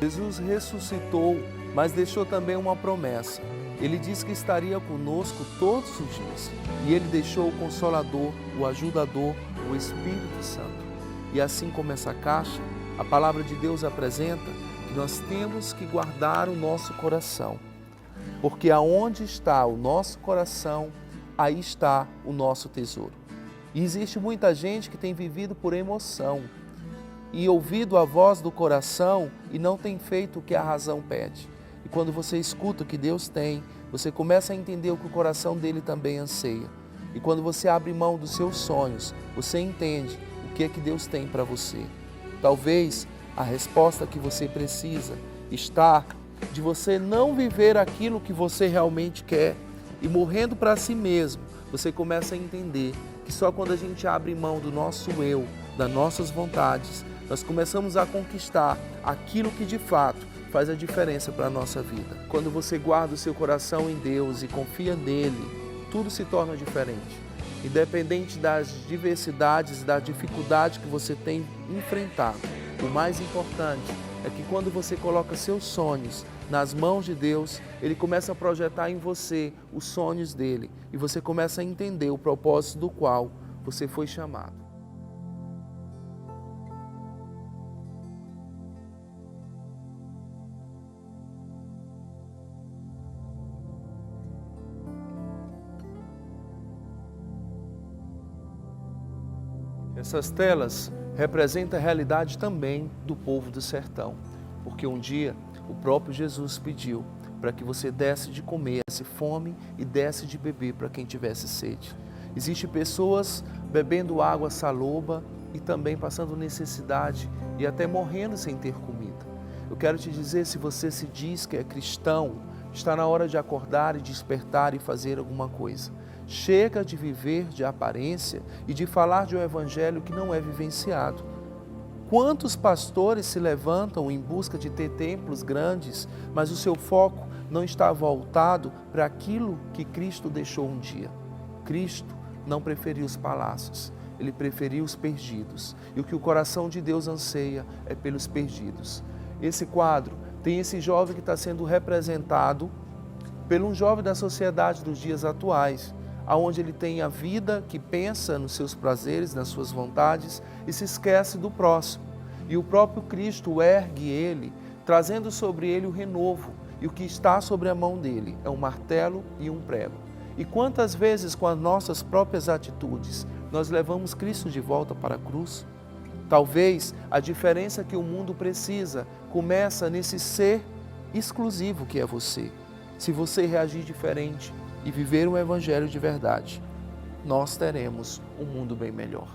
Jesus ressuscitou, mas deixou também uma promessa. Ele disse que estaria conosco todos os dias. E Ele deixou o Consolador, o Ajudador, o Espírito Santo. E assim como essa caixa, a Palavra de Deus apresenta que nós temos que guardar o nosso coração. Porque aonde está o nosso coração, aí está o nosso tesouro. E existe muita gente que tem vivido por emoção e ouvido a voz do coração e não tem feito o que a razão pede. E quando você escuta o que Deus tem, você começa a entender o que o coração dele também anseia. E quando você abre mão dos seus sonhos, você entende o que é que Deus tem para você. Talvez a resposta que você precisa está de você não viver aquilo que você realmente quer e morrendo para si mesmo, você começa a entender que só quando a gente abre mão do nosso eu, das nossas vontades, nós começamos a conquistar aquilo que de fato faz a diferença para a nossa vida. Quando você guarda o seu coração em Deus e confia nele, tudo se torna diferente. Independente das diversidades, da dificuldade que você tem enfrentado, o mais importante é que quando você coloca seus sonhos nas mãos de Deus, Ele começa a projetar em você os sonhos dele e você começa a entender o propósito do qual você foi chamado. Essas telas representam a realidade também do povo do sertão, porque um dia o próprio Jesus pediu para que você desse de comer essa fome e desse de beber para quem tivesse sede. Existem pessoas bebendo água saloba e também passando necessidade e até morrendo sem ter comida. Eu quero te dizer, se você se diz que é cristão, está na hora de acordar e despertar e fazer alguma coisa. Chega de viver de aparência e de falar de um evangelho que não é vivenciado. Quantos pastores se levantam em busca de ter templos grandes, mas o seu foco não está voltado para aquilo que Cristo deixou um dia. Cristo não preferiu os palácios, Ele preferiu os perdidos. E o que o coração de Deus anseia é pelos perdidos. Esse quadro tem esse jovem que está sendo representado por um jovem da sociedade dos dias atuais, onde ele tem a vida que pensa nos seus prazeres, nas suas vontades e se esquece do próximo. E o próprio Cristo ergue ele, trazendo sobre ele o renovo. E o que está sobre a mão dele é um martelo e um prego. E quantas vezes com as nossas próprias atitudes nós levamos Cristo de volta para a cruz? Talvez a diferença que o mundo precisa começa nesse ser exclusivo que é você. Se você reagir diferente e viver um evangelho de verdade, nós teremos um mundo bem melhor.